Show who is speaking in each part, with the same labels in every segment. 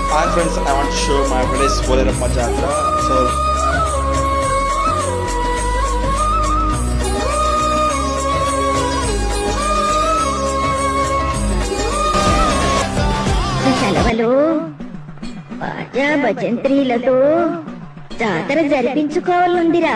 Speaker 1: Hi friends, I want to show my village Polerappa Jatra. So
Speaker 2: సెలవులు బాజా భజంత్రీలతో జాతర జరిపించుకోవాలందిరా.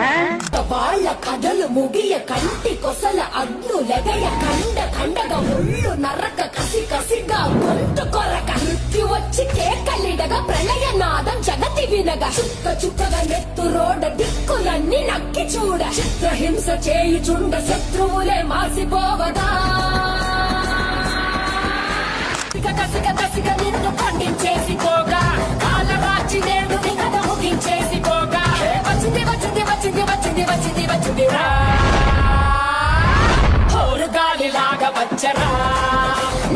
Speaker 3: వాళ్ళ కథలు ముగియ కంటి కొసల అగ్ను లెగయ కండ కండగ ముళ్ళు నరక కసి కసిగా గొంతు కొరక మృత్యు వచ్చి కేకలిడగా ప్రళయ నాదం జగతి వినగా చుక్క చుక్కగా నెత్తు రోడ దిక్కులన్నీ నక్కి చూడ చిత్రహింస చేయుచుండ శత్రువులే మాసిపోవగా కసిక కసిక నిన్ను ఖండించేసిపోగా కాలరాచి నేడు నీ కథ ముగించేసిపోగా వచ్చింది వచ్చింది వచ్చింది వచ్చింది వచ్చింది వచ్చిందిరా హోరు గాలిలాగా వచ్చరా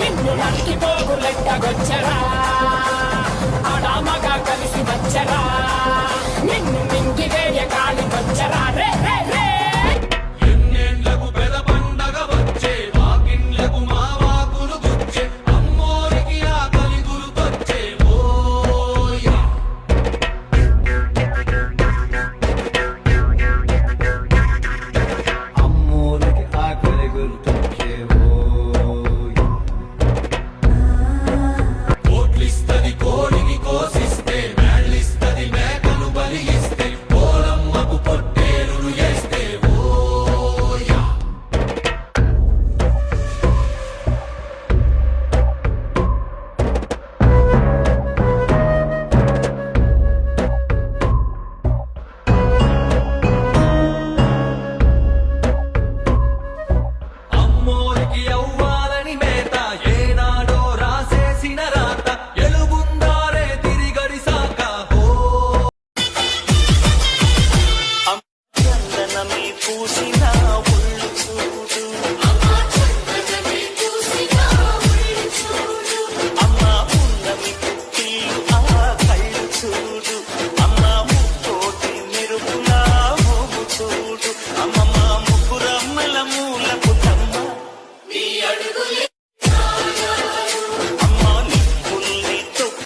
Speaker 3: నిన్ను నరికి పోగులెట్టగొచ్చరా ఆడామగా కలిసి వచ్చరా నిన్ను మింగి వేయ కాలికొచ్చరా రే రే రే
Speaker 4: ఎన్నేళ్లకు పెద పండగ వచ్చే వాకిన్లకు మా వాకులు గుచ్చే అమ్మోరికి ఆకలి గురుకొచ్చే ఓయా అమ్మోరికి ఆకలి గురుకొచ్చే ఓయా కోట్లిస్తది కోడిని కోసిస్తే మేళ్ళిస్తది మేకను బలి ఇస్తే పోలమ్మకు పొట్టేరును వేస్తే ఓయా అమ్మోరికి అవ్వాలని మేత ఏనాడో రాసేసిన రాత ఎలుగుందారే తిరిగడిసాక హో చందనమే పూసిన ఒళ్ళు చూడు అమ్మ ఉన్నమి పుట్టిల్లు ఆ కళ్ళు చూడు అమ్మ ముక్కోటి మెరుపులా మోము చూడు అమ్మమ్మ ముగ్గురమ్మల మూల పుట్టమ్మ అమ్మ నిప్పుల్ని తొక్కు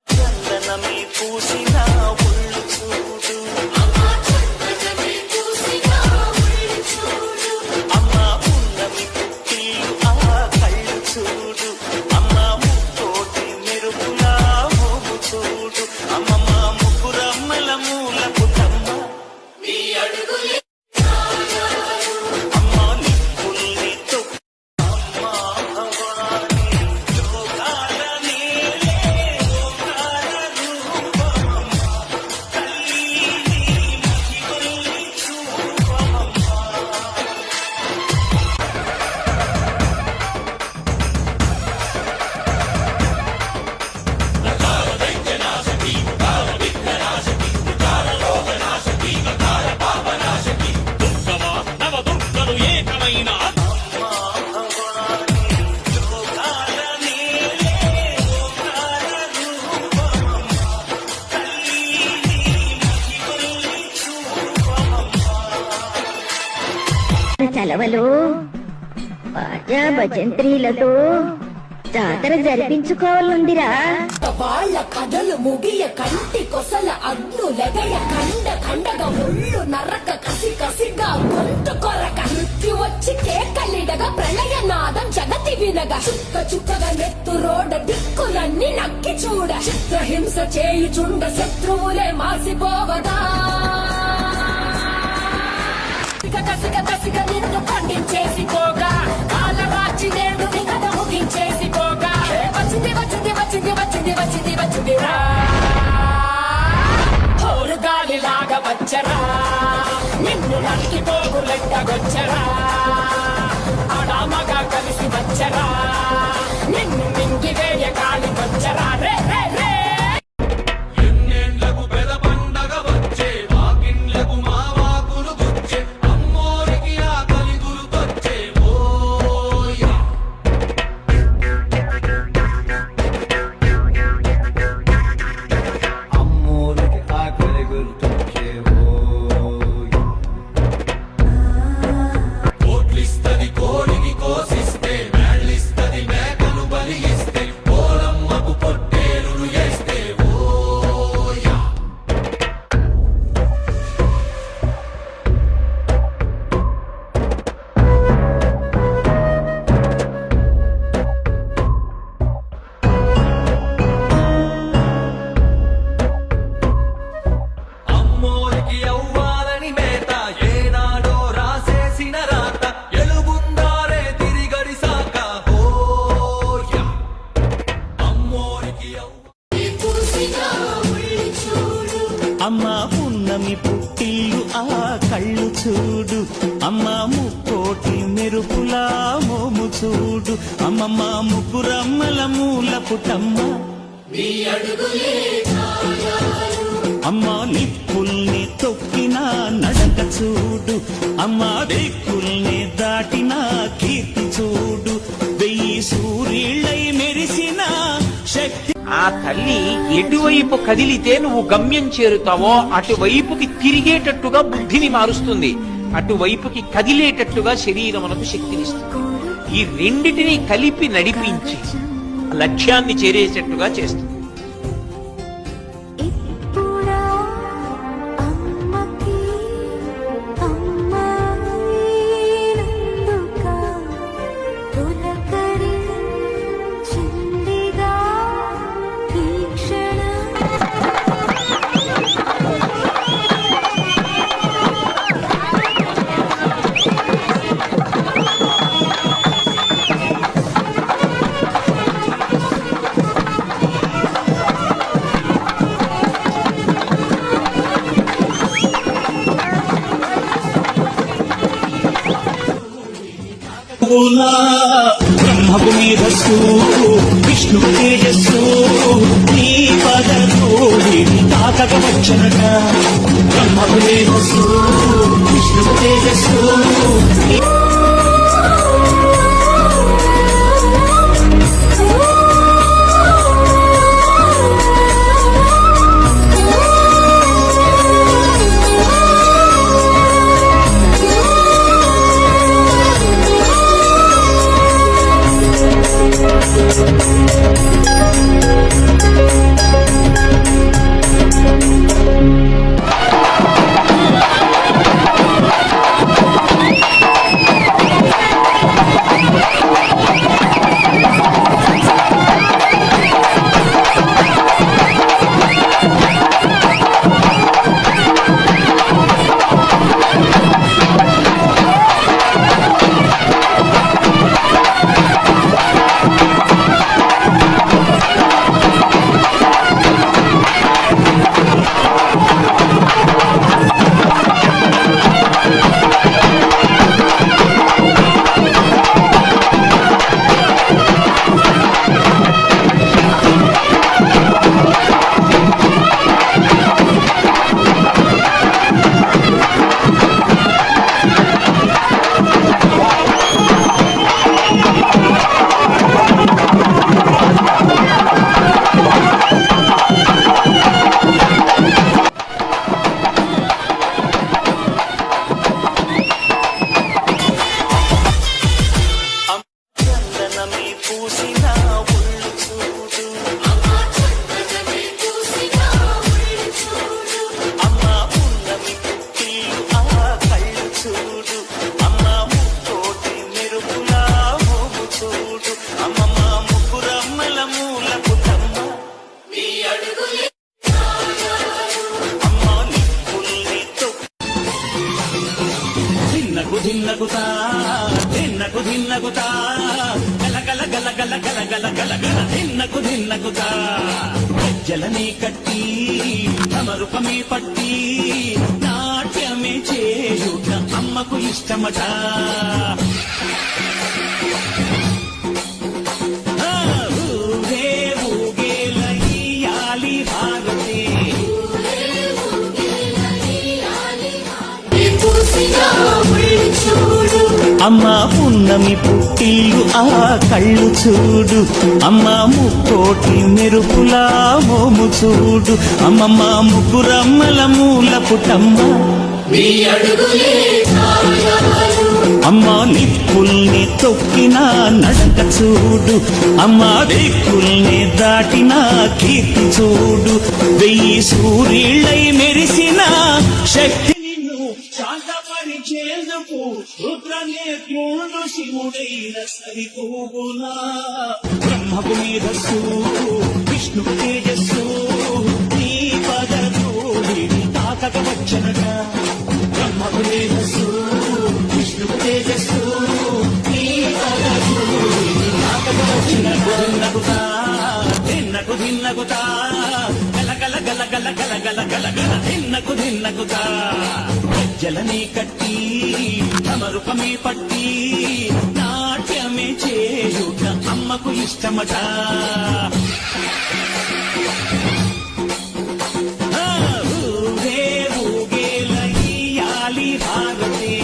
Speaker 4: చందనమే పూసిన ఒళ్ళు చూడు అమ్మ ఉన్నమి పుట్టిల్లు ఆ కళ్ళు చూడు అమ్మ ముక్కోటి మెరుపులా మోము చూడు అమ్మమ్మ ముగ్గురమ్మల మూల పుట్టమ్మ అమ్మ నిప్పుల్ని తొక్కు అమ్మ భవాని లోకాల నీలే లోకాల రూపమమ్మ తల్లి నీ మహిమల్ని చూపమమ్మ
Speaker 2: సెలవులు బాజా భజంత్రీలతో జాతర జరిపించుకోవాలందిరా.
Speaker 3: వాళ్ళ కథలు ముగియ కంటి కొసల అగ్ను లెగయ కండ కండగ ముళ్ళు నరక కసి వినగా చుక్క చుక్కగా నెత్తు రోడ దిక్కులన్నీ నక్కి చూడ చిత్రహింస చేయుచుండ శత్రువులే మాసిపోవదా కసిక కసిక నిన్ను ఖండించేసి పోగా కాలరాచి నేడు నీ కథ ముగించేసి పోగా వచ్చింది వచ్చింది వచ్చింది వచ్చింది వచ్చింది వచ్చిందిరా హోరు గాలిలాగా వచ్చరా నిన్ను నరికి పోగు లెక్కగొచ్చరా ఆడామగా కలిసి వచ్చరా నిన్ను మింగి వేయ గాలి వచ్చరా రే రే రే
Speaker 4: ఎన్నేళ్లకు పెద పండగ వచ్చే వాకిండ్లకు మా వాకులు గుచ్చే అమ్మోరికి ఆకలి గుర్తొచ్చే ఓయా అమ్మోరికి ఆకలి గుర్తొచ్చే ఓయా కోట్లిస్తది కోడిని కోసిస్తే మేళ్ళిస్తది మేకను బలి ఇస్తే పోలమ్మకు పొట్టేలును వేస్తే ఓయా అమ్మోరికి అవ్వాలని మేత ఏనాడో రాసేసిన రాత ఎలుగుందారే తిరిగడిసాక ఓయా అమ్మోరికి
Speaker 5: అమ్మ పున్నమి పుట్టిల్లు ఆ కళ్ళు చూడు అమ్మ ముక్కోటి మెరుపులా మోము చూడు అమ్మమ్మ ముగ్గురమ్మల మూల పుటమ్మ అమ్మ నిప్పుల్ని తొక్కిన నడక చూడు అమ్మ దిక్కుల్ని దాటిన కీర్తి చూడు 1000 సూర్యుళ్ళై మెరిసిన శక్తి
Speaker 6: ఆ తల్లి ఎటువైపు కదిలితే నువ్వు గమ్యం చేరుతావో అటువైపుకి తిరిగేటట్టుగా బుద్ధిని మారుస్తుంది, అటువైపుకి కదిలేటట్టుగా శరీరమునకు శక్తినిస్తుంది. ఈ రెండిటిని కలిపి నడిపించి లక్ష్యాన్ని చేరేటట్టుగా చేస్తుంది.
Speaker 5: బ్రహ్మకు మేధస్సు విష్ణు తేజస్సు నీ పదతోడి తాతక వచ్చనట బ్రహ్మకు మేధస్సు విష్ణు తేజస్సు ధిన్నకుతా ధిన్నకు ధిన్నకుతా గల గల గల గల గల గల గల గల ధిన్నకుతా గజ్జలనే కట్టి తమరుపమే పట్టి నాట్యమే చేయుట అమ్మకు ఇష్టమట ఊగే ఊగేల ఇయ్యాలి భారతి అమ్మ పున్నమి పుట్టిల్లు ఆ కళ్ళు చూడు అమ్మ ముక్కోటి మెరుపులా మోము చూడు అమ్మమ్మ ముగ్గురమ్మల మూల పుట్టమ్మ అమ్మ నిప్పుల్ని తొక్కిన నడక చూడు అమ్మ దిక్కుల్ని దాటిన కీర్తి చూడు 1000 సూర్యుళ్ళై మెరిసిన శక్తి శాంతపరిచేందుకు రుద్రనేత్రుడు శివుడైన సరితూగునా బ్రహ్మకు మేధస్సు విష్ణు తేజస్సు నీ పదతోడి తాకక వచ్చనట బ్రహ్మకు మేధస్సు విష్ణు తేజస్సు నీ పదతోడి తాకక వచ్చినట ధిన్నకుతా గల గల గల గల గల గల గల గల ధిన్నకుతా గజ్జలనే కట్టి తమరుపమే పట్టి నాట్యమే చేయుట అమ్మకు ఇష్టమట ఊగే ఊగేల ఇయ్యాలి భారతి